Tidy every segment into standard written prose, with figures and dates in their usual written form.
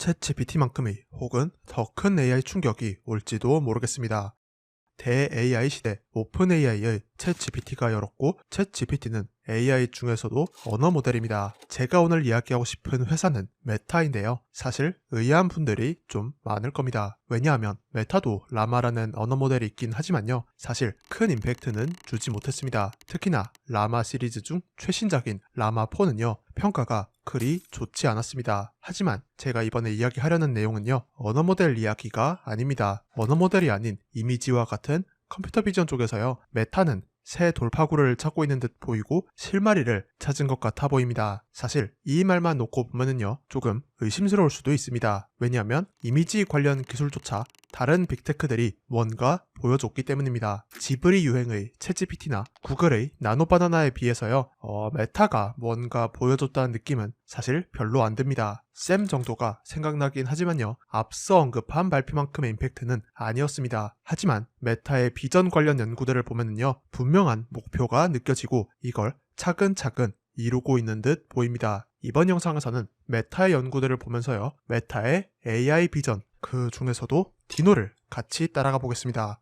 챗GPT만큼의 혹은 더 큰 AI 충격이 올지도 모르겠습니다. 대-AI 시대 오픈 AI의 챗GPT가 열었고 챗GPT는 AI 중에서도 언어 모델입니다. 제가 오늘 이야기하고 싶은 회사는 메타인데요. 사실 의아한 분들이 좀 많을 겁니다. 왜냐하면 메타도 라마라는 언어 모델이 있긴 하지만요. 사실 큰 임팩트는 주지 못했습니다. 특히나 라마 시리즈 중 최신작인 라마4는요. 평가가 그리 좋지 않았습니다. 하지만 제가 이번에 이야기하려는 내용은요. 언어 모델 이야기가 아닙니다. 언어 모델이 아닌 이미지와 같은 컴퓨터 비전 쪽에서요. 메타는 새 돌파구를 찾고 있는 듯 보이고 실마리를 찾은 것 같아 보입니다. 사실 이 말만 놓고 보면은요. 조금 의심스러울 수도 있습니다. 왜냐하면 이미지 관련 기술조차 다른 빅테크들이 뭔가 보여줬기 때문입니다. 지브리 유행의 챗GPT나 구글의 나노바나나에 비해서요. 메타가 뭔가 보여줬다는 느낌은 사실 별로 안 듭니다. 쌤 정도가 생각나긴 하지만요. 앞서 언급한 발표만큼의 임팩트는 아니었습니다. 하지만 메타의 비전 관련 연구들을 보면요. 분명한 목표가 느껴지고 이걸 차근차근 이루고 있는 듯 보입니다. 이번 영상에서는 메타의 연구들을 보면서요. 메타의 AI 비전, 그 중에서도 디노를 같이 따라가 보겠습니다.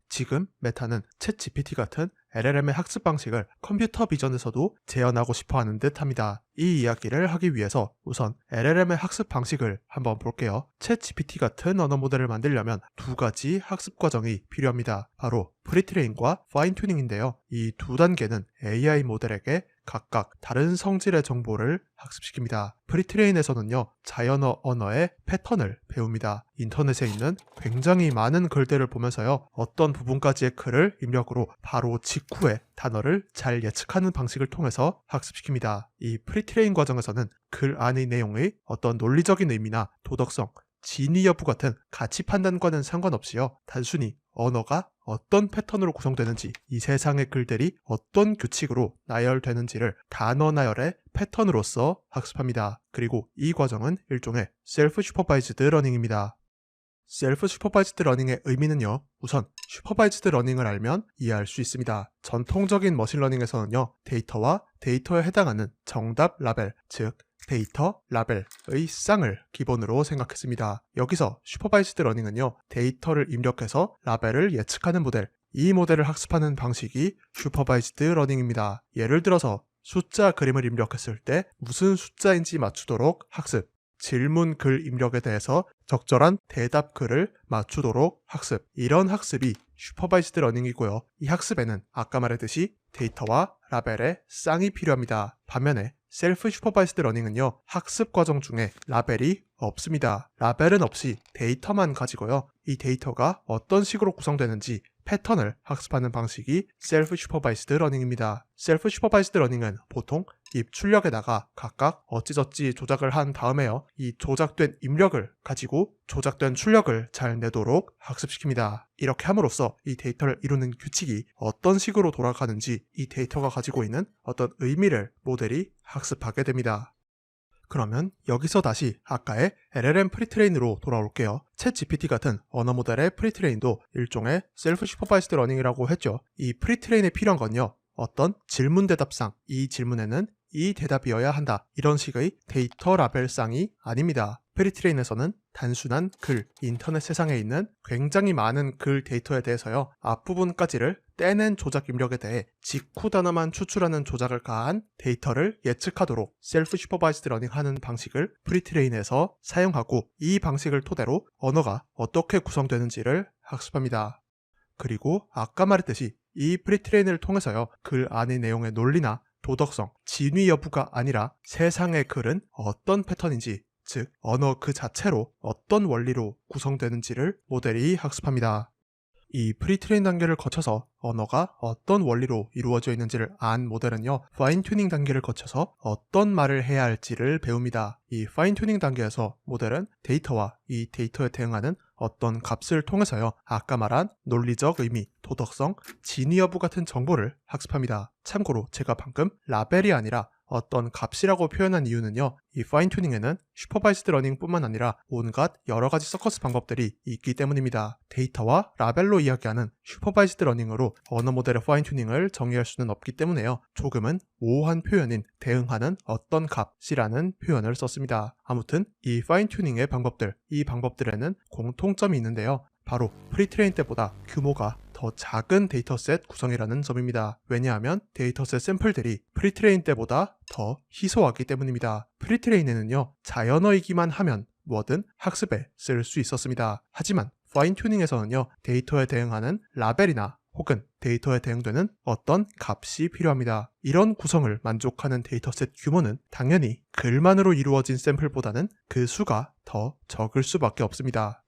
지금 메타는 챗GPT 같은 LLM의 학습 방식을 컴퓨터 비전에서도 재현하고 싶어 하는 듯 합니다. 이 이야기를 하기 위해서 우선 LLM의 학습 방식을 한번 볼게요. 챗GPT 같은 언어 모델을 만들려면 두 가지 학습 과정이 필요합니다. 바로 프리트레인과 파인튜닝인데요. 이 두 단계는 AI 모델에게 각각 다른 성질의 정보를 학습시킵니다. 프리트레인에서는요, 자연어 언어의 패턴을 배웁니다. 인터넷에 있는 굉장히 많은 글들을 보면서요, 어떤 부분까지의 글을 입력으로 바로 직후에 단어를 잘 예측하는 방식을 통해서 학습시킵니다. 이 프리트레인 과정에서는 글 안의 내용의 어떤 논리적인 의미나 도덕성, 진위 여부 같은 가치 판단과는 상관없이요, 단순히 언어가 어떤 패턴으로 구성되는지, 이 세상의 글들이 어떤 규칙으로 나열되는지를 단어 나열의 패턴으로서 학습합니다. 그리고 이 과정은 일종의 셀프 슈퍼바이즈드 러닝입니다. 셀프 슈퍼바이즈드 러닝의 의미는요. 우선 슈퍼바이즈드 러닝을 알면 이해할 수 있습니다. 전통적인 머신러닝에서는요. 데이터와 데이터에 해당하는 정답 라벨, 즉 데이터 라벨의 쌍을 기본으로 생각했습니다. 여기서 슈퍼바이즈드 러닝은요. 데이터를 입력해서 라벨을 예측하는 모델, 이 모델을 학습하는 방식이 슈퍼바이즈드 러닝입니다. 예를 들어서 숫자 그림을 입력했을 때 무슨 숫자인지 맞추도록 학습, 질문 글 입력에 대해서 적절한 대답 글을 맞추도록 학습, 이런 학습이 슈퍼바이즈드 러닝이고요. 이 학습에는 아까 말했듯이 데이터와 라벨의 쌍이 필요합니다. 반면에 셀프 슈퍼바이즈드 러닝은요, 학습 과정 중에 라벨이 없습니다. 라벨은 없이 데이터만 가지고요. 이 데이터가 어떤 식으로 구성되는지 패턴을 학습하는 방식이 셀프 슈퍼바이즈드 러닝입니다. 셀프 슈퍼바이즈드 러닝은 보통 입출력에다가 각각 어찌저찌 조작을 한 다음에요. 이 조작된 입력을 가지고 조작된 출력을 잘 내도록 학습시킵니다. 이렇게 함으로써 이 데이터를 이루는 규칙이 어떤 식으로 돌아가는지 이 데이터가 가지고 있는 어떤 의미를 모델이 학습하게 됩니다. 그러면 여기서 다시 아까의 LLM 프리트레인으로 돌아올게요. 챗GPT 같은 언어 모델의 프리트레인도 일종의 셀프 슈퍼바이즈드 러닝이라고 했죠. 이 프리트레인에 필요한 건요. 어떤 질문 대답상, 이 질문에는 이 대답이어야 한다, 이런 식의 데이터 라벨상이 아닙니다. 프리트레인에서는 단순한 글, 인터넷 세상에 있는 굉장히 많은 글 데이터에 대해서요, 앞부분까지를 떼낸 조작 입력에 대해 직후 단어만 추출하는 조작을 가한 데이터를 예측하도록 셀프 슈퍼바이즈드 러닝하는 방식을 프리트레인에서 사용하고, 이 방식을 토대로 언어가 어떻게 구성되는지를 학습합니다. 그리고 아까 말했듯이 이 프리트레인을 통해서요, 글 안의 내용의 논리나 도덕성, 진위 여부가 아니라 세상의 글은 어떤 패턴인지, 즉 언어 그 자체로 어떤 원리로 구성되는지를 모델이 학습합니다. 이 프리트레인 단계를 거쳐서 언어가 어떤 원리로 이루어져 있는지를 안 모델은요, 파인튜닝 단계를 거쳐서 어떤 말을 해야 할지를 배웁니다. 이 파인튜닝 단계에서 모델은 데이터와 이 데이터에 대응하는 어떤 값을 통해서요, 아까 말한 논리적 의미, 도덕성, 진위 여부 같은 정보를 학습합니다. 참고로 제가 방금 라벨이 아니라 어떤 값이라고 표현한 이유는요, 이 파인 튜닝에는 슈퍼바이스드 러닝뿐만 아니라 온갖 여러가지 서커스 방법들이 있기 때문입니다. 데이터와 라벨로 이야기하는 슈퍼바이스드 러닝으로 언어 모델의 파인 튜닝을 정의할 수는 없기 때문에요. 조금은 모호한 표현인 대응하는 어떤 값이라는 표현을 썼습니다. 아무튼 이 파인 튜닝의 방법들, 이 방법들에는 공통점이 있는데요. 바로 프리트레인 때보다 규모가 더 작은 데이터셋 구성이라는 점입니다. 왜냐하면 데이터셋 샘플들이 프리트레인 때보다 더 희소하기 때문입니다. 프리트레인에는요, 자연어이기만 하면 뭐든 학습에 쓸 수 있었습니다. 하지만 파인 튜닝에서는요, 데이터에 대응하는 라벨이나 혹은 데이터에 대응되는 어떤 값이 필요합니다. 이런 구성을 만족하는 데이터셋 규모는 당연히 글만으로 이루어진 샘플보다는 그 수가 더 적을 수밖에 없습니다.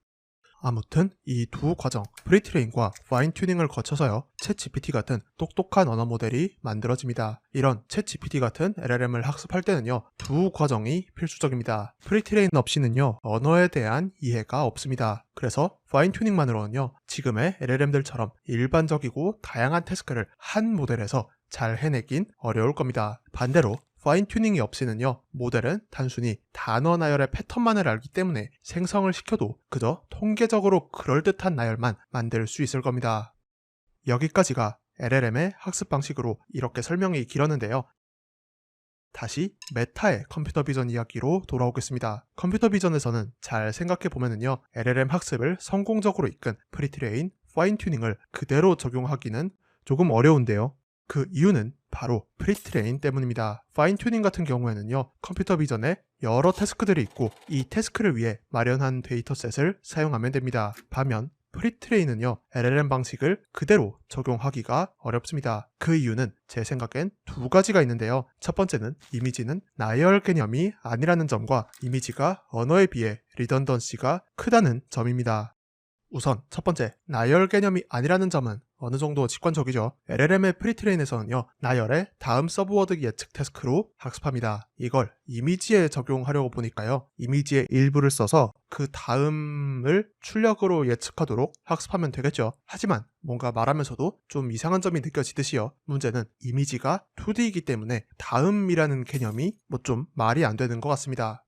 아무튼 이 두 과정, 프리트레인과 파인 튜닝을 거쳐서요, 챗GPT 같은 똑똑한 언어 모델이 만들어집니다. 이런 챗GPT 같은 LLM을 학습할 때는요, 두 과정이 필수적입니다. 프리트레인 없이는요, 언어에 대한 이해가 없습니다. 그래서 파인 튜닝만으로는요, 지금의 LLM들처럼 일반적이고 다양한 태스크를 한 모델에서 잘 해내긴 어려울 겁니다. 반대로 파인 튜닝이 없이는요, 모델은 단순히 단어 나열의 패턴만을 알기 때문에 생성을 시켜도 그저 통계적으로 그럴듯한 나열만 만들 수 있을 겁니다. 여기까지가 LLM의 학습 방식으로 이렇게 설명이 길었는데요. 다시 메타의 컴퓨터 비전 이야기로 돌아오겠습니다. 컴퓨터 비전에서는 잘 생각해보면요, LLM 학습을 성공적으로 이끈 프리트레인, 파인 튜닝을 그대로 적용하기는 조금 어려운데요. 그 이유는 바로 프리트레인 때문입니다. 파인 튜닝 같은 경우에는요, 컴퓨터 비전에 여러 태스크들이 있고 이 태스크를 위해 마련한 데이터셋을 사용하면 됩니다. 반면 프리트레인은요, LLM 방식을 그대로 적용하기가 어렵습니다. 그 이유는 제 생각엔 두 가지가 있는데요. 첫 번째는 이미지는 나열 개념이 아니라는 점과 이미지가 언어에 비해 리던던시가 크다는 점입니다. 우선 첫 번째, 나열 개념이 아니라는 점은 어느 정도 직관적이죠. LLM의 프리트레인에서는요, 나열의 다음 서브워드 예측 태스크로 학습합니다. 이걸 이미지에 적용하려고 보니까요, 이미지의 일부를 써서 그 다음을 출력으로 예측하도록 학습하면 되겠죠. 하지만 뭔가 말하면서도 좀 이상한 점이 느껴지듯이요, 문제는 이미지가 2D이기 때문에 다음이라는 개념이 좀 말이 안 되는 것 같습니다.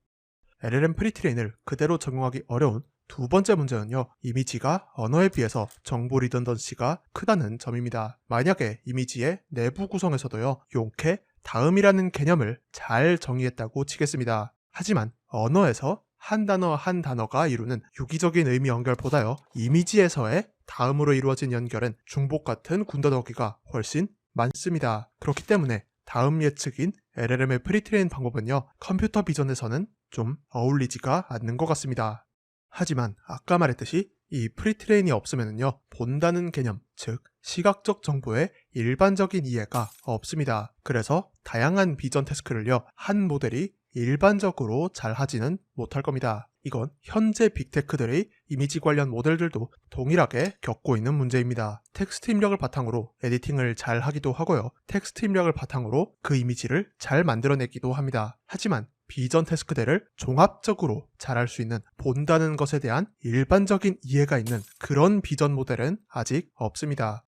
LLM 프리트레인을 그대로 적용하기 어려운 두 번째 문제는요, 이미지가 언어에 비해서 정보 리던던시가 크다는 점입니다. 만약에 이미지의 내부 구성에서도요, 용케 다음이라는 개념을 잘 정의했다고 치겠습니다. 하지만 언어에서 한 단어 한 단어가 이루는 유기적인 의미 연결보다요, 이미지에서의 다음으로 이루어진 연결은 중복 같은 군더더기가 훨씬 많습니다. 그렇기 때문에 다음 예측인 LLM의 프리트레인 방법은요, 컴퓨터 비전에서는 좀 어울리지가 않는 것 같습니다. 하지만 아까 말했듯이 이 프리트레인이 없으면요, 본다는 개념, 즉 시각적 정보의 일반적인 이해가 없습니다. 그래서 다양한 비전 태스크를요, 한 모델이 일반적으로 잘 하지는 못할 겁니다. 이건 현재 빅테크들의 이미지 관련 모델들도 동일하게 겪고 있는 문제입니다. 텍스트 입력을 바탕으로 에디팅을 잘 하기도 하고요, 텍스트 입력을 바탕으로 그 이미지를 잘 만들어내기도 합니다. 하지만 비전 태스크들을 종합적으로 잘할 수 있는, 본다는 것에 대한 일반적인 이해가 있는 그런 비전 모델은 아직 없습니다.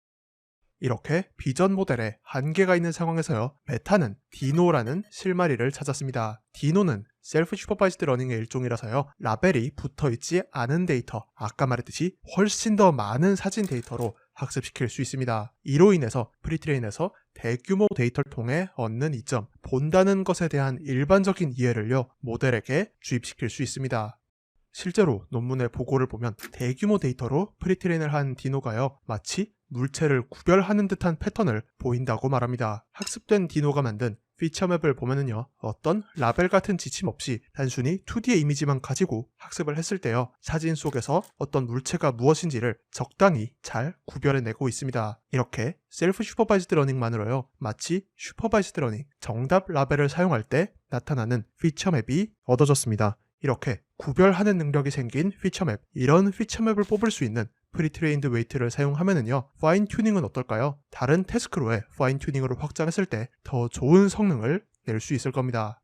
이렇게 비전 모델에 한계가 있는 상황에서요, 메타는 디노라는 실마리를 찾았습니다. 디노는 셀프 슈퍼바이즈드 러닝의 일종이라서요, 라벨이 붙어있지 않은 데이터, 아까 말했듯이 훨씬 더 많은 사진 데이터로 학습시킬 수 있습니다. 이로 인해서 프리트레인에서 대규모 데이터를 통해 얻는 이점, 본다는 것에 대한 일반적인 이해를요, 모델에게 주입시킬 수 있습니다. 실제로 논문의 보고를 보면 대규모 데이터로 프리트레인을 한 디노가요, 마치 물체를 구별하는 듯한 패턴을 보인다고 말합니다. 학습된 디노가 만든 피처맵을 보면은요, 어떤 라벨 같은 지침 없이 단순히 2D의 이미지만 가지고 학습을 했을 때요, 사진 속에서 어떤 물체가 무엇인지를 적당히 잘 구별해내고 있습니다. 이렇게 셀프 슈퍼바이즈드 러닝만으로요, 마치 슈퍼바이즈드 러닝, 정답 라벨을 사용할 때 나타나는 피처맵이 얻어졌습니다. 이렇게 구별하는 능력이 생긴 피처맵, 이런 피처맵을 뽑을 수 있는 프리트레인드 웨이트를 사용하면은요, 파인 튜닝은 어떨까요? 다른 태스크로의 파인 튜닝으로 확장했을 때 더 좋은 성능을 낼 수 있을 겁니다.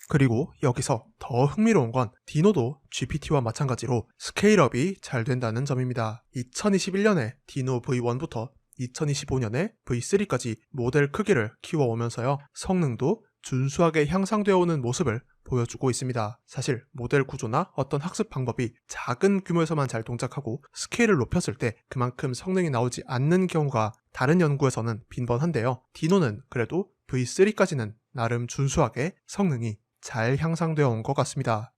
그리고 여기서 더 흥미로운 건 디노도 GPT와 마찬가지로 스케일업이 잘 된다는 점입니다. 2021년에 디노 V1부터 2025년에 V3까지 모델 크기를 키워오면서요, 성능도 준수하게 향상되어 오는 모습을 보여주고 있습니다. 사실 모델 구조나 어떤 학습 방법이 작은 규모에서만 잘 동작하고 스케일을 높였을 때 그만큼 성능이 나오지 않는 경우가 다른 연구에서는 빈번한데요. 디노는 그래도 V3까지는 나름 준수하게 성능이 잘 향상되어 온 것 같습니다.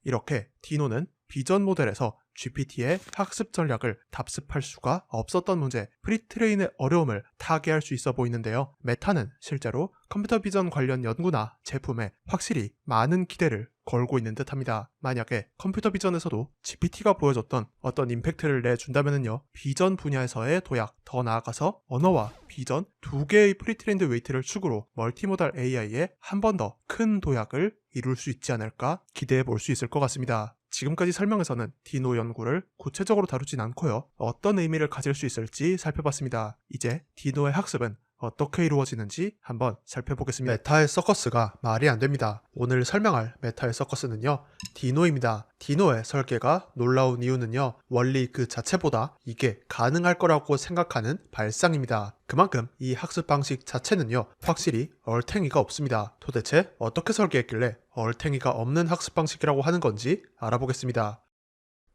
이렇게 디노는 비전 모델에서 GPT의 학습 전략을 답습할 수가 없었던 문제, 프리트레인의 어려움을 타개할 수 있어 보이는데요. 메타는 실제로 컴퓨터 비전 관련 연구나 제품에 확실히 많은 기대를 걸고 있는 듯합니다. 만약에 컴퓨터 비전에서도 GPT가 보여줬던 어떤 임팩트를 내준다면요, 비전 분야에서의 도약, 더 나아가서 언어와 비전 두 개의 프리트레인드 웨이트를 축으로 멀티모달 AI에 한 번 더 큰 도약을 이룰 수 있지 않을까 기대해 볼 수 있을 것 같습니다. 지금까지 설명에서는 디노 연구를 구체적으로 다루진 않고요, 어떤 의미를 가질 수 있을지 살펴봤습니다. 이제 디노의 학습은 어떻게 이루어지는지 한번 살펴보겠습니다. 메타의 서커스가 말이 안 됩니다. 오늘 설명할 메타의 서커스는요, 디노입니다. 디노의 설계가 놀라운 이유는요, 원리 그 자체보다 이게 가능할 거라고 생각하는 발상입니다. 그만큼 이 학습 방식 자체는요, 확실히 얼탱이가 없습니다. 도대체 어떻게 설계했길래 얼탱이가 없는 학습 방식이라고 하는 건지 알아보겠습니다.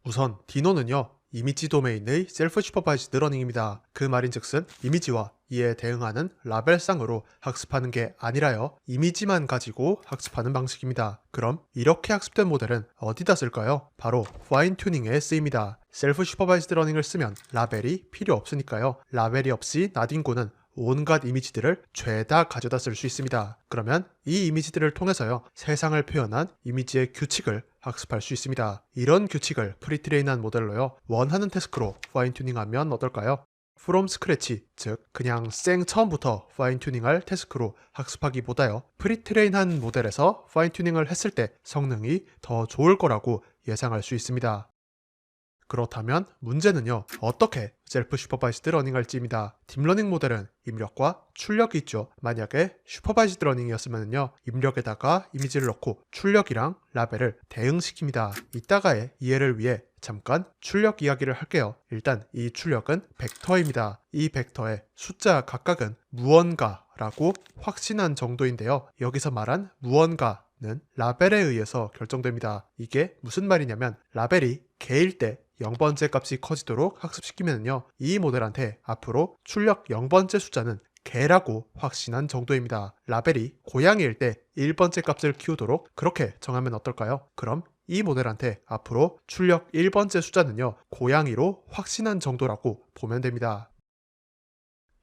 우선 디노는요, 이미지 도메인의 셀프 슈퍼바이즈드 러닝입니다. 그 말인즉슨 이미지와 이에 대응하는 라벨상으로 학습하는 게 아니라요, 이미지만 가지고 학습하는 방식입니다. 그럼 이렇게 학습된 모델은 어디다 쓸까요? 바로 파인 튜닝에 쓰입니다. 셀프 슈퍼바이즈드 러닝을 쓰면 라벨이 필요 없으니까요. 라벨이 없이 나딩고는 온갖 이미지들을 죄다 가져다 쓸 수 있습니다. 그러면 이 이미지들을 통해서요, 세상을 표현한 이미지의 규칙을 학습할 수 있습니다. 이런 규칙을 프리트레인한 모델로요, 원하는 태스크로 파인 튜닝하면 어떨까요? from scratch, 즉 그냥 생 처음부터 파인 튜닝할 태스크로 학습하기보다요, 프리트레인한 모델에서 파인 튜닝을 했을 때 성능이 더 좋을 거라고 예상할 수 있습니다. 그렇다면 문제는요, 어떻게 셀프 슈퍼바이즈드 러닝할지입니다. 딥러닝 모델은 입력과 출력이 있죠. 만약에 슈퍼바이즈드 러닝이었으면요, 입력에다가 이미지를 넣고 출력이랑 라벨을 대응시킵니다. 이따가의 이해를 위해 잠깐 출력 이야기를 할게요. 일단 이 출력은 벡터입니다. 이 벡터의 숫자 각각은 무언가라고 확신한 정도인데요, 여기서 말한 무언가는 라벨에 의해서 결정됩니다. 이게 무슨 말이냐면, 라벨이 개일 때 0번째 값이 커지도록 학습시키면요, 이 모델한테 앞으로 출력 0번째 숫자는 개라고 확신한 정도입니다. 라벨이 고양이일 때 1번째 값을 키우도록 그렇게 정하면 어떨까요? 그럼 이 모델한테 앞으로 출력 1번째 숫자는요, 고양이로 확신한 정도라고 보면 됩니다.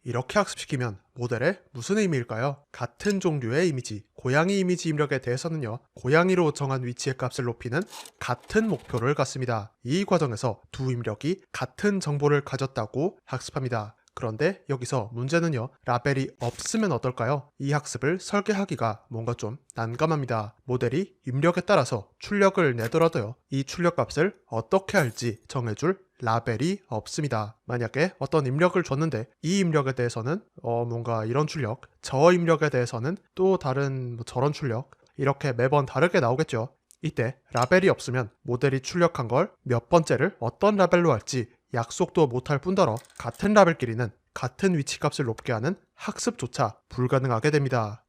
이렇게 학습시키면 모델에 무슨 의미일까요? 같은 종류의 이미지, 고양이 이미지 입력에 대해서는요, 고양이로 정한 위치의 값을 높이는 같은 목표를 갖습니다. 이 과정에서 두 입력이 같은 정보를 가졌다고 학습합니다. 그런데 여기서 문제는요, 라벨이 없으면 어떨까요? 이 학습을 설계하기가 뭔가 좀 난감합니다. 모델이 입력에 따라서 출력을 내더라도요, 이 출력 값을 어떻게 할지 정해줄 라벨이 없습니다. 만약에 어떤 입력을 줬는데 이 입력에 대해서는 뭔가 이런 출력, 저 입력에 대해서는 또 다른 저런 출력, 이렇게 매번 다르게 나오겠죠. 이때 라벨이 없으면 모델이 출력한 걸 몇 번째를 어떤 라벨로 할지 약속도 못할 뿐더러 같은 라벨끼리는 같은 위치값을 높게 하는 학습조차 불가능하게 됩니다.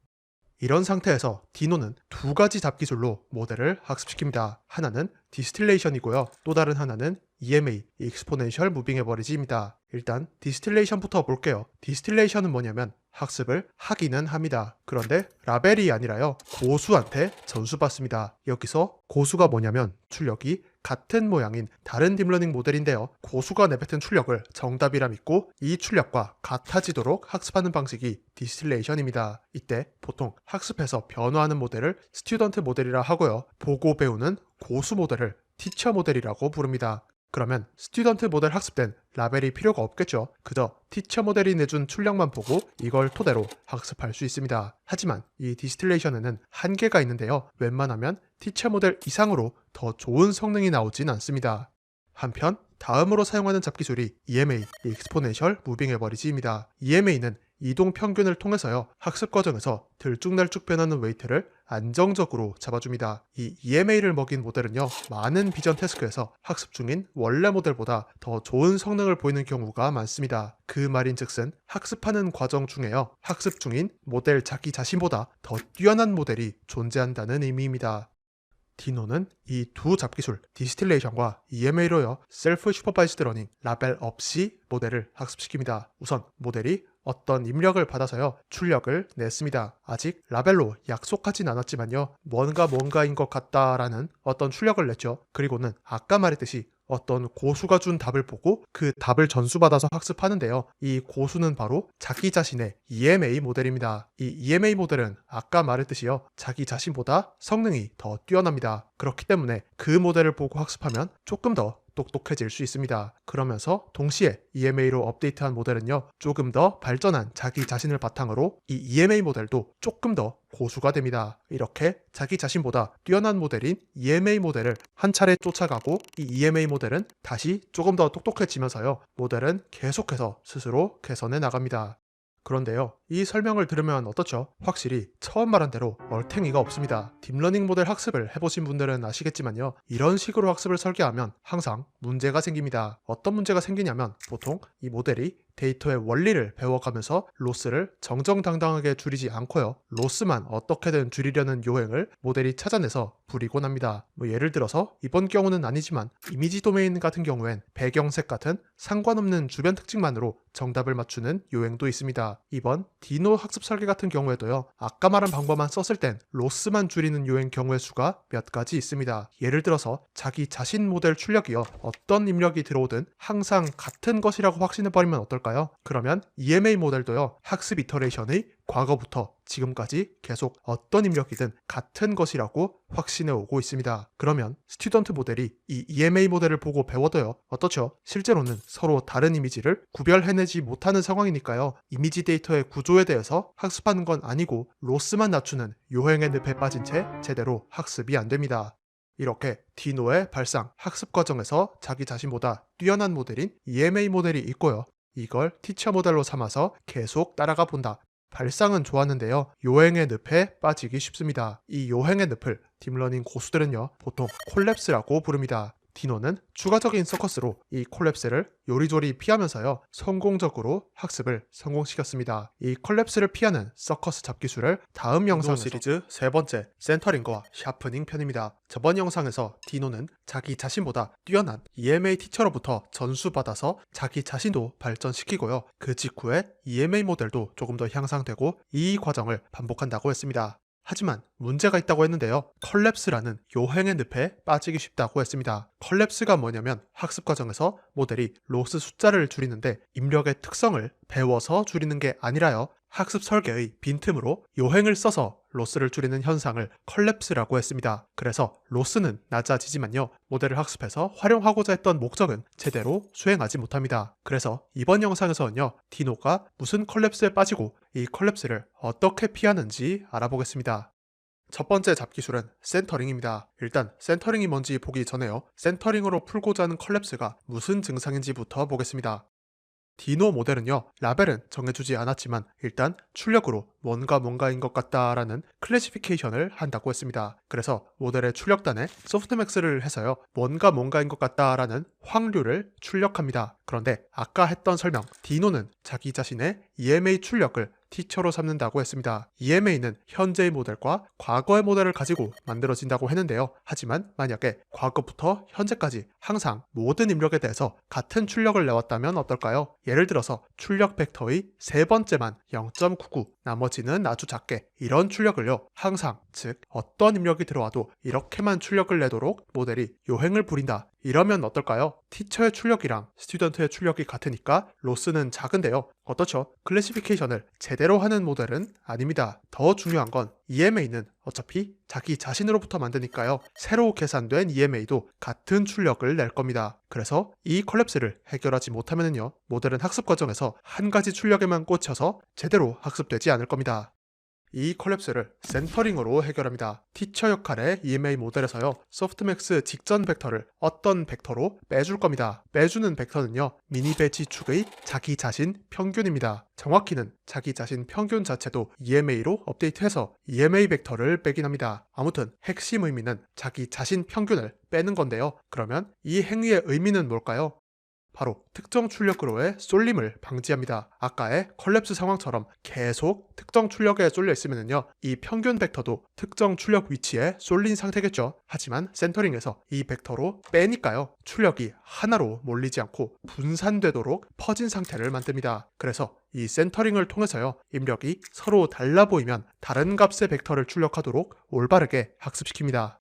이런 상태에서 디노는 두 가지 잡기술로 모델을 학습시킵니다. 하나는 디스틸레이션이고요, 또 다른 하나는 EMA, 익스포넨셜 무빙 에버리지입니다. 일단 디스틸레이션부터 볼게요. 디스틸레이션은 뭐냐면 학습을 하기는 합니다. 그런데 라벨이 아니라요, 고수한테 전수받습니다. 여기서 고수가 뭐냐면 출력이 같은 모양인 다른 딥러닝 모델인데요, 고수가 내뱉은 출력을 정답이라 믿고 이 출력과 같아지도록 학습하는 방식이 디스틸레이션입니다. 이때 보통 학습해서 변화하는 모델을 스튜던트 모델이라 하고요, 보고 배우는 고수 모델을 티처 모델이라고 부릅니다. 그러면 스튜던트 모델 학습된 라벨이 필요가 없겠죠. 그저 티처 모델이 내준 출력만 보고 이걸 토대로 학습할 수 있습니다. 하지만 이 디스틸레이션에는 한계가 있는데요, 웬만하면 티처 모델 이상으로 더 좋은 성능이 나오진 않습니다. 한편 다음으로 사용하는 잡기술이 EMA, 익스포넨셜 무빙 에버리지입니다. EMA는 이동 평균을 통해서요, 학습 과정에서 들쭉날쭉 변하는 웨이트를 안정적으로 잡아줍니다. 이 EMA를 먹인 모델은요, 많은 비전 태스크에서 학습 중인 원래 모델보다 더 좋은 성능을 보이는 경우가 많습니다. 그 말인즉슨 학습하는 과정 중에요, 학습 중인 모델 자기 자신보다 더 뛰어난 모델이 존재한다는 의미입니다. 디노는 이 두 잡기술 디스틸레이션과 EMA로요 셀프 슈퍼바이즈드 러닝 라벨 없이 모델을 학습시킵니다. 우선 모델이 어떤 입력을 받아서요 출력을 냈습니다. 아직 라벨로 약속하진 않았지만요 뭔가인 것 같다라는 어떤 출력을 냈죠. 그리고는 아까 말했듯이 어떤 고수가 준 답을 보고 그 답을 전수받아서 학습하는데요. 이 고수는 바로 자기 자신의 EMA 모델입니다. 이 EMA 모델은 아까 말했듯이요. 자기 자신보다 성능이 더 뛰어납니다. 그렇기 때문에 그 모델을 보고 학습하면 조금 더 똑똑해질 수 있습니다. 그러면서 동시에 EMA로 업데이트한 모델은요, 조금 더 발전한 자기 자신을 바탕으로 이 EMA 모델도 조금 더 고수가 됩니다. 이렇게 자기 자신보다 뛰어난 모델인 EMA 모델을 한 차례 쫓아가고 이 EMA 모델은 다시 조금 더 똑똑해지면서요, 모델은 계속해서 스스로 개선해 나갑니다. 그런데요, 이 설명을 들으면 어떻죠? 확실히 처음 말한 대로 얼탱이가 없습니다. 딥러닝 모델 학습을 해보신 분들은 아시겠지만요, 이런 식으로 학습을 설계하면 항상 문제가 생깁니다. 어떤 문제가 생기냐면 보통 이 모델이 데이터의 원리를 배워가면서 로스를 정정당당하게 줄이지 않고요, 로스만 어떻게든 줄이려는 요행을 모델이 찾아내서 부리곤 합니다. 예를 들어서 이번 경우는 아니지만 이미지 도메인 같은 경우엔 배경색 같은 상관없는 주변 특징만으로 정답을 맞추는 요행도 있습니다. 이번 디노 학습 설계 같은 경우에도요, 아까 말한 방법만 썼을 땐 로스만 줄이는 요행 경우의 수가 몇 가지 있습니다. 예를 들어서 자기 자신 모델 출력이요, 어떤 입력이 들어오든 항상 같은 것이라고 확신해버리면 어떨까요? 그러면 EMA 모델도요, 학습 이터레이션의 과거부터 지금까지 계속 어떤 입력이든 같은 것이라고 확신해 오고 있습니다. 그러면 스튜던트 모델이 이 EMA 모델을 보고 배워도요, 어떻죠? 실제로는 서로 다른 이미지를 구별해내지 못하는 상황이니까요, 이미지 데이터의 구조에 대해서 학습하는 건 아니고 로스만 낮추는 요행의 늪에 빠진 채 제대로 학습이 안 됩니다. 이렇게 디노의 발상, 학습 과정에서 자기 자신보다 뛰어난 모델인 EMA 모델이 있고요, 이걸 티처 모델로 삼아서 계속 따라가 본다. 발상은 좋았는데요, 요행의 늪에 빠지기 쉽습니다. 이 요행의 늪을 딥러닝 고수들은요, 보통 콜랩스라고 부릅니다. 디노는 추가적인 서커스로 이 콜랩스를 요리조리 피하면서요, 성공적으로 학습을 성공시켰습니다. 이 콜랩스를 피하는 서커스 잡기술을 다음 영상 시리즈 세 번째 센터링과 샤프닝 편입니다. 저번 영상에서 디노는 자기 자신보다 뛰어난 EMA 티처로부터 전수받아서 자기 자신도 발전시키고요, 그 직후에 EMA 모델도 조금 더 향상되고 이 과정을 반복한다고 했습니다. 하지만 문제가 있다고 했는데요, 컬랩스라는 요행의 늪에 빠지기 쉽다고 했습니다. 컬랩스가 뭐냐면 학습 과정에서 모델이 로스 숫자를 줄이는데 입력의 특성을 배워서 줄이는 게 아니라요, 학습 설계의 빈틈으로 요행을 써서 로스를 줄이는 현상을 컬랩스라고 했습니다. 그래서 로스는 낮아지지만요, 모델을 학습해서 활용하고자 했던 목적은 제대로 수행하지 못합니다. 그래서 이번 영상에서는요, 디노가 무슨 컬랩스에 빠지고 이 컬랩스를 어떻게 피하는지 알아보겠습니다. 첫 번째 잡기술은 센터링입니다. 일단 센터링이 뭔지 보기 전에요, 센터링으로 풀고자 하는 컬랩스가 무슨 증상인지부터 보겠습니다. 디노 모델은요, 라벨은 정해주지 않았지만 일단 출력으로 뭔가인 것 같다라는 클래시피케이션을 한다고 했습니다. 그래서 모델의 출력단에 소프트맥스를 해서요, 뭔가인 것 같다라는 확률을 출력합니다. 그런데 아까 했던 설명, 디노는 자기 자신의 EMA 출력을 티처로 삼는다고 했습니다. EMA는 현재의 모델과 과거의 모델을 가지고 만들어진다고 했는데요, 하지만 만약에 과거부터 현재까지 항상 모든 입력에 대해서 같은 출력을 내왔다면 어떨까요? 예를 들어서 출력 벡터의 세 번째만 0.99, 나머지는 아주 작게, 이런 출력을요, 항상, 즉 어떤 입력이 들어와도 이렇게만 출력을 내도록 모델이 요행을 부린다. 이러면 어떨까요? 티처의 출력이랑 스튜던트의 출력이 같으니까 로스는 작은데요, 어떻죠? 클래시피케이션을 제대로 하는 모델은 아닙니다. 더 중요한 건 EMA는 어차피 자기 자신으로부터 만드니까요, 새로 계산된 EMA도 같은 출력을 낼 겁니다. 그래서 이 컬랩스를 해결하지 못하면요, 모델은 학습 과정에서 한 가지 출력에만 꽂혀서 제대로 학습되지 않을 겁니다. 이 컬랩스를 센터링으로 해결합니다. 티처 역할의 EMA 모델에서요, 소프트맥스 직전 벡터를 어떤 벡터로 빼줄 겁니다. 빼주는 벡터는요, 미니 배치 축의 자기 자신 평균입니다. 정확히는 자기 자신 평균 자체도 EMA로 업데이트해서 EMA 벡터를 빼긴 합니다. 아무튼 핵심 의미는 자기 자신 평균을 빼는 건데요. 그러면 이 행위의 의미는 뭘까요? 바로 특정 출력으로의 쏠림을 방지합니다. 아까의 컬랩스 상황처럼 계속 특정 출력에 쏠려 있으면요, 이 평균 벡터도 특정 출력 위치에 쏠린 상태겠죠. 하지만 센터링에서 이 벡터로 빼니까요, 출력이 하나로 몰리지 않고 분산되도록 퍼진 상태를 만듭니다. 그래서 이 센터링을 통해서요, 입력이 서로 달라 보이면 다른 값의 벡터를 출력하도록 올바르게 학습시킵니다.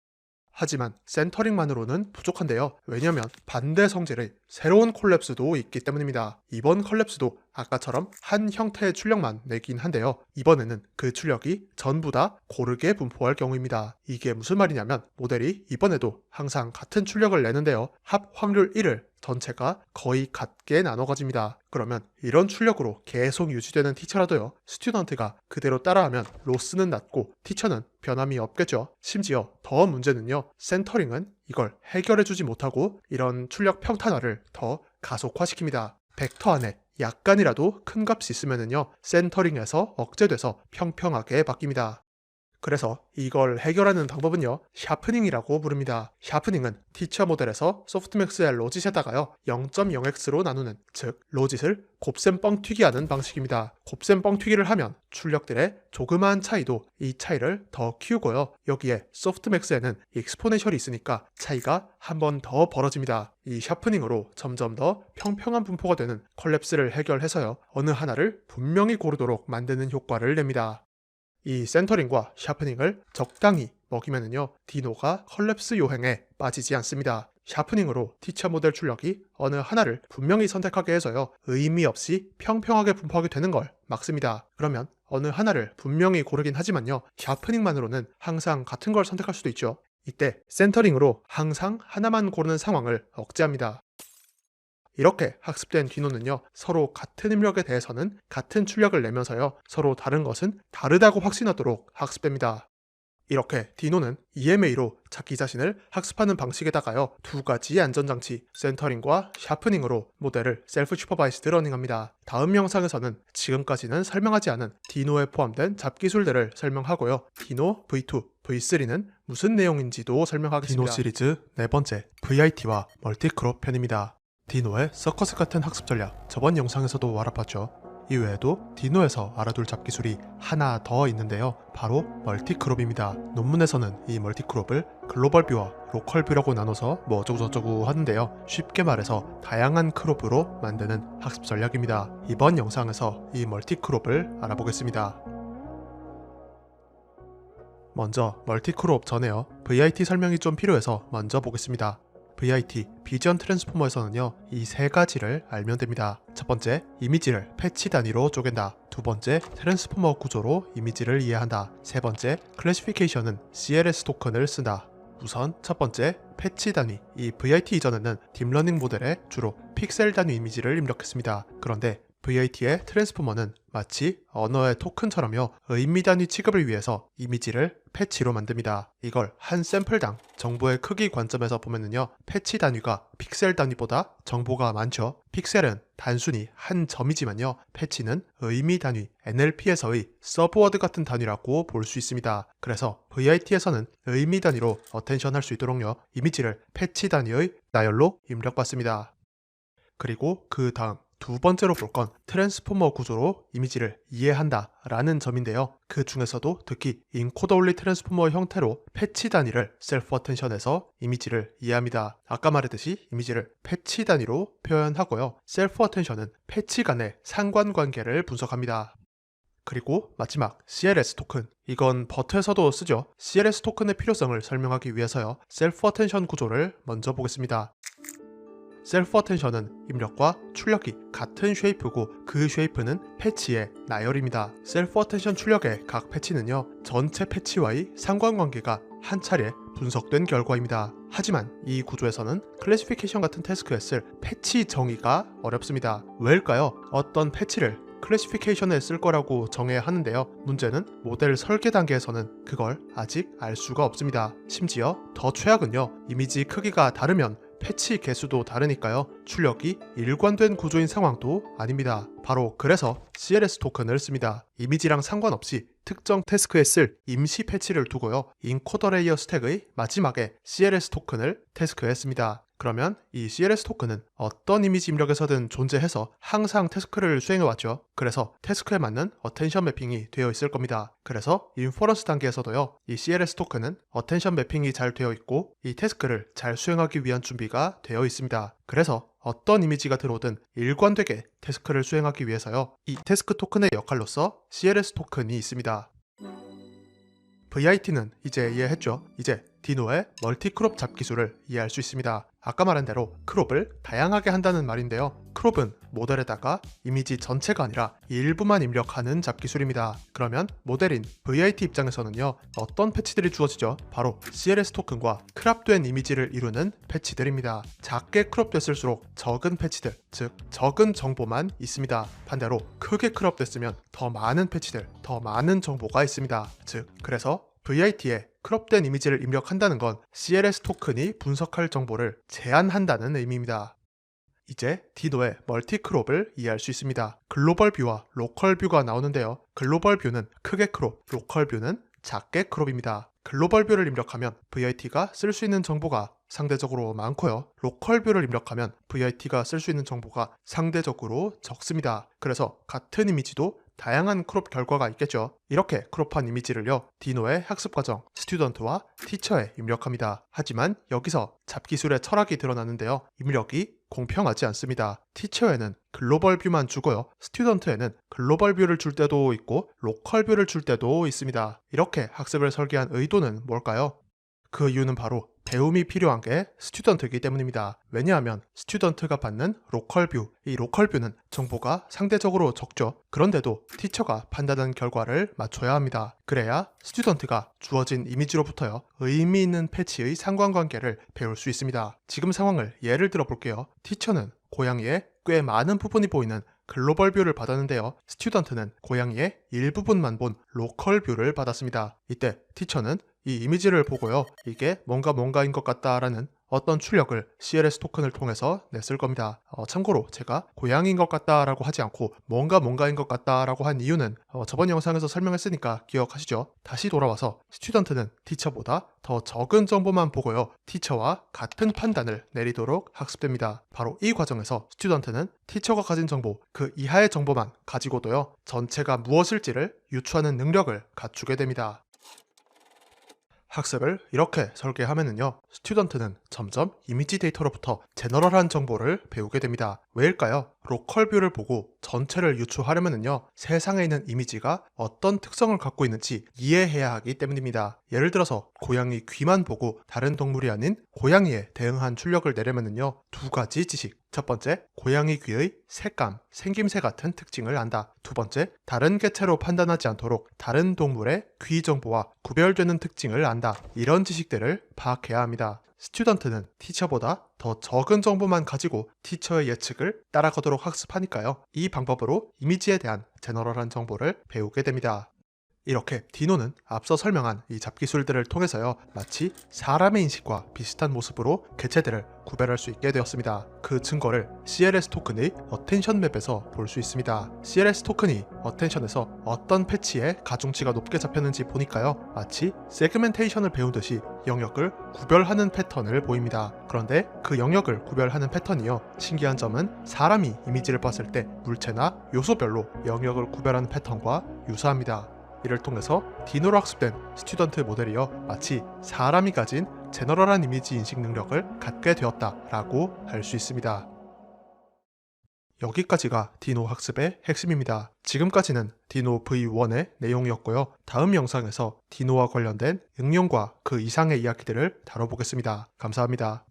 하지만 센터링만으로는 부족한데요. 왜냐면 반대 성질의 새로운 콜랩스도 있기 때문입니다. 이번 콜랩스도 아까처럼 한 형태의 출력만 내긴 한데요. 이번에는 그 출력이 전부 다 고르게 분포할 경우입니다. 이게 무슨 말이냐면 모델이 이번에도 항상 같은 출력을 내는데요. 합 확률 1을 전체가 거의 같게 나눠 가집니다. 그러면 이런 출력으로 계속 유지되는 티처라도요, 스튜던트가 그대로 따라하면 로스는 낮고 티처는 변함이 없겠죠. 심지어 더 문제는요, 센터링은 이걸 해결해주지 못하고 이런 출력 평탄화를 더 가속화시킵니다. 벡터 안에 약간이라도 큰 값이 있으면요, 센터링에서 억제돼서 평평하게 바뀝니다. 그래서 이걸 해결하는 방법은요, 샤프닝이라고 부릅니다. 샤프닝은 티처 모델에서 소프트맥스의 로짓에다가요, 0.0x로 나누는, 즉 로짓을 곱셈 뻥튀기 하는 방식입니다. 곱셈 뻥튀기를 하면 출력들의 조그마한 차이도 이 차이를 더 키우고요, 여기에 소프트맥스에는 익스포네셜이 있으니까 차이가 한 번 더 벌어집니다. 이 샤프닝으로 점점 더 평평한 분포가 되는 컬랩스를 해결해서요, 어느 하나를 분명히 고르도록 만드는 효과를 냅니다. 이 센터링과 샤프닝을 적당히 먹이면은요, 디노가 컬랩스 요행에 빠지지 않습니다. 샤프닝으로 티처 모델 출력이 어느 하나를 분명히 선택하게 해서요, 의미 없이 평평하게 분포하게 되는 걸 막습니다. 그러면 어느 하나를 분명히 고르긴 하지만요, 샤프닝만으로는 항상 같은 걸 선택할 수도 있죠. 이때 센터링으로 항상 하나만 고르는 상황을 억제합니다. 이렇게 학습된 디노는요, 서로 같은 입력에 대해서는 같은 출력을 내면서요, 서로 다른 것은 다르다고 확신하도록 학습됩니다. 이렇게 디노는 EMA로 자기 자신을 학습하는 방식에다가요, 두 가지의 안전장치, 센터링과 샤프닝으로 모델을 셀프 슈퍼바이스드 러닝합니다. 다음 영상에서는 지금까지는 설명하지 않은 디노에 포함된 잡기술들을 설명하고요, 디노 V2, V3는 무슨 내용인지도 설명하겠습니다. 디노 시리즈 네 번째, VIT와 멀티크롭 편입니다. 디노의 서커스 같은 학습 전략, 저번 영상에서도 알아봤죠. 이외에도 디노에서 알아둘 잡기술이 하나 더 있는데요, 바로 멀티크롭입니다. 논문에서는 이 멀티크롭을 글로벌 뷰와 로컬 뷰라고 나눠서 뭐 어쩌고저쩌고 하는데요, 쉽게 말해서 다양한 크롭으로 만드는 학습 전략입니다. 이번 영상에서 이 멀티크롭을 알아보겠습니다. 먼저 멀티크롭 전에요, VIT 설명이 좀 필요해서 먼저 보겠습니다. VIT, 비전 트랜스포머에서는요, 이 세 가지를 알면 됩니다. 첫 번째, 이미지를 패치 단위로 쪼갠다. 두 번째, 트랜스포머 구조로 이미지를 이해한다. 세 번째, 클래시피케이션은 CLS 토큰을 쓴다. 우선 첫 번째, 패치 단위. 이 VIT 이전에는 딥러닝 모델에 주로 픽셀 단위 이미지를 입력했습니다. 그런데 VIT의 트랜스포머는 마치 언어의 토큰처럼요, 의미 단위 취급을 위해서 이미지를 패치로 만듭니다. 이걸 한 샘플당 정보의 크기 관점에서 보면은요, 패치 단위가 픽셀 단위보다 정보가 많죠. 픽셀은 단순히 한 점이지만요, 패치는 의미 단위, NLP에서의 서브워드 같은 단위라고 볼 수 있습니다. 그래서 VIT에서는 의미 단위로 어텐션 할 수 있도록요, 이미지를 패치 단위의 나열로 입력받습니다. 그리고 그 다음 두 번째로 볼 건 트랜스포머 구조로 이미지를 이해한다 라는 점인데요, 그 중에서도 특히 인코더 온리 트랜스포머 형태로 패치 단위를 셀프 어텐션에서 이미지를 이해합니다. 아까 말했듯이 이미지를 패치 단위로 표현하고요, 셀프 어텐션은 패치 간의 상관관계를 분석합니다. 그리고 마지막, CLS 토큰. 이건 버트에서도 쓰죠. CLS 토큰의 필요성을 설명하기 위해서요, 셀프 어텐션 구조를 먼저 보겠습니다. 셀프 어텐션은 입력과 출력이 같은 쉐이프고 그 쉐이프는 패치의 나열입니다. 셀프 어텐션 출력의 각 패치는요, 전체 패치와의 상관관계가 한 차례 분석된 결과입니다. 하지만 이 구조에서는 클래시피케이션 같은 태스크에 쓸 패치 정의가 어렵습니다. 왜일까요? 어떤 패치를 클래시피케이션에 쓸 거라고 정해야 하는데요. 문제는 모델 설계 단계에서는 그걸 아직 알 수가 없습니다. 심지어 더 최악은요, 이미지 크기가 다르면 패치 개수도 다르니까요, 출력이 일관된 구조인 상황도 아닙니다. 바로 그래서 CLS 토큰을 씁니다. 이미지랑 상관없이 특정 태스크에 쓸 임시 패치를 두고요, 인코더 레이어 스택의 마지막에 CLS 토큰을 태스크에 씁니다. 그러면 이 CLS 토큰은 어떤 이미지 입력에서든 존재해서 항상 태스크를 수행해왔죠. 그래서 태스크에 맞는 어텐션 매핑이 되어 있을 겁니다. 그래서 인퍼런스 단계에서도요, 이 CLS 토큰은 어텐션 매핑이 잘 되어 있고 이 태스크를 잘 수행하기 위한 준비가 되어 있습니다. 그래서 어떤 이미지가 들어오든 일관되게 태스크를 수행하기 위해서요, 이 태스크 토큰의 역할로서 CLS 토큰이 있습니다. VIT는 이제 이해했죠? 이제 디노의 멀티크롭 잡기술을 이해할 수 있습니다. 아까 말한 대로 크롭을 다양하게 한다는 말인데요. 크롭은 모델에다가 이미지 전체가 아니라 일부만 입력하는 잡기술입니다. 그러면 모델인 VIT 입장에서는요, 어떤 패치들이 주어지죠? 바로 CLS 토큰과 크롭된 이미지를 이루는 패치들입니다. 작게 크롭됐을수록 적은 패치들, 즉 적은 정보만 있습니다. 반대로 크게 크롭됐으면 더 많은 패치들, 더 많은 정보가 있습니다. 즉 그래서 VIT에 크롭된 이미지를 입력한다는 건 CLS 토큰이 분석할 정보를 제한한다는 의미입니다. 이제 디노의 멀티 크롭을 이해할 수 있습니다. 글로벌 뷰와 로컬 뷰가 나오는데요. 글로벌 뷰는 크게 크롭, 로컬 뷰는 작게 크롭입니다. 글로벌 뷰를 입력하면 VIT가 쓸 수 있는 정보가 상대적으로 많고요. 로컬 뷰를 입력하면 VIT가 쓸 수 있는 정보가 상대적으로 적습니다. 그래서 같은 이미지도 다양한 크롭 결과가 있겠죠. 이렇게 크롭한 이미지를요, 디노의 학습 과정 스튜던트와 티처에 입력합니다. 하지만 여기서 잡기술의 철학이 드러나는데요. 입력이 공평하지 않습니다. 티처에는 글로벌 뷰만 주고요, 스튜던트에는 글로벌 뷰를 줄 때도 있고 로컬 뷰를 줄 때도 있습니다. 이렇게 학습을 설계한 의도는 뭘까요? 그 이유는 바로 배움이 필요한 게 스튜던트이기 때문입니다. 왜냐하면 스튜던트가 받는 로컬 뷰, 이 로컬 뷰는 정보가 상대적으로 적죠. 그런데도 티처가 판단한 결과를 맞춰야 합니다. 그래야 스튜던트가 주어진 이미지로부터요, 의미 있는 패치의 상관관계를 배울 수 있습니다. 지금 상황을 예를 들어 볼게요. 티처는 고양이의 꽤 많은 부분이 보이는 글로벌 뷰를 받았는데요. 스튜던트는 고양이의 일부분만 본 로컬 뷰를 받았습니다. 이때 티처는 이 이미지를 보고요, 이게 뭔가인 것 같다라는 어떤 출력을 CLS 토큰을 통해서 냈을 겁니다. 참고로 제가 고양이인 것 같다라고 하지 않고 뭔가인 것 같다라고 한 이유는 저번 영상에서 설명했으니까 기억하시죠? 다시 돌아와서 스튜던트는 티처보다 더 적은 정보만 보고요, 티처와 같은 판단을 내리도록 학습됩니다. 바로 이 과정에서 스튜던트는 티처가 가진 정보, 그 이하의 정보만 가지고도요, 전체가 무엇일지를 유추하는 능력을 갖추게 됩니다. 학습을 이렇게 설계하면은요, 스튜던트는 점점 이미지 데이터로부터 제너럴한 정보를 배우게 됩니다. 왜일까요? 로컬 뷰를 보고 전체를 유추하려면은요, 세상에 있는 이미지가 어떤 특성을 갖고 있는지 이해해야 하기 때문입니다. 예를 들어서 고양이 귀만 보고 다른 동물이 아닌 고양이에 대응한 출력을 내려면은요, 두 가지 지식. 첫 번째, 고양이 귀의 색감, 생김새 같은 특징을 안다. 두 번째, 다른 개체로 판단하지 않도록 다른 동물의 귀 정보와 구별되는 특징을 안다. 이런 지식들을 파악해야 합니다. 스튜던트는 티처보다 더 적은 정보만 가지고 티처의 예측을 따라가도록 학습하니까요, 이 방법으로 이미지에 대한 제너럴한 정보를 배우게 됩니다. 이렇게 디노는 앞서 설명한 이 잡기술들을 통해서요, 마치 사람의 인식과 비슷한 모습으로 개체들을 구별할 수 있게 되었습니다. 그 증거를 CLS 토큰의 어텐션 맵에서 볼 수 있습니다. CLS 토큰이 어텐션에서 어떤 패치에 가중치가 높게 잡혔는지 보니까요, 마치 세그멘테이션을 배우듯이 영역을 구별하는 패턴을 보입니다. 그런데 그 영역을 구별하는 패턴이요, 신기한 점은 사람이 이미지를 봤을 때 물체나 요소별로 영역을 구별하는 패턴과 유사합니다. 이를 통해서 디노로 학습된 스튜던트 모델이요, 마치 사람이 가진 제너럴한 이미지 인식 능력을 갖게 되었다라고 할 수 있습니다. 여기까지가 디노 학습의 핵심입니다. 지금까지는 디노 V1의 내용이었고요. 다음 영상에서 디노와 관련된 응용과 그 이상의 이야기들을 다뤄보겠습니다. 감사합니다.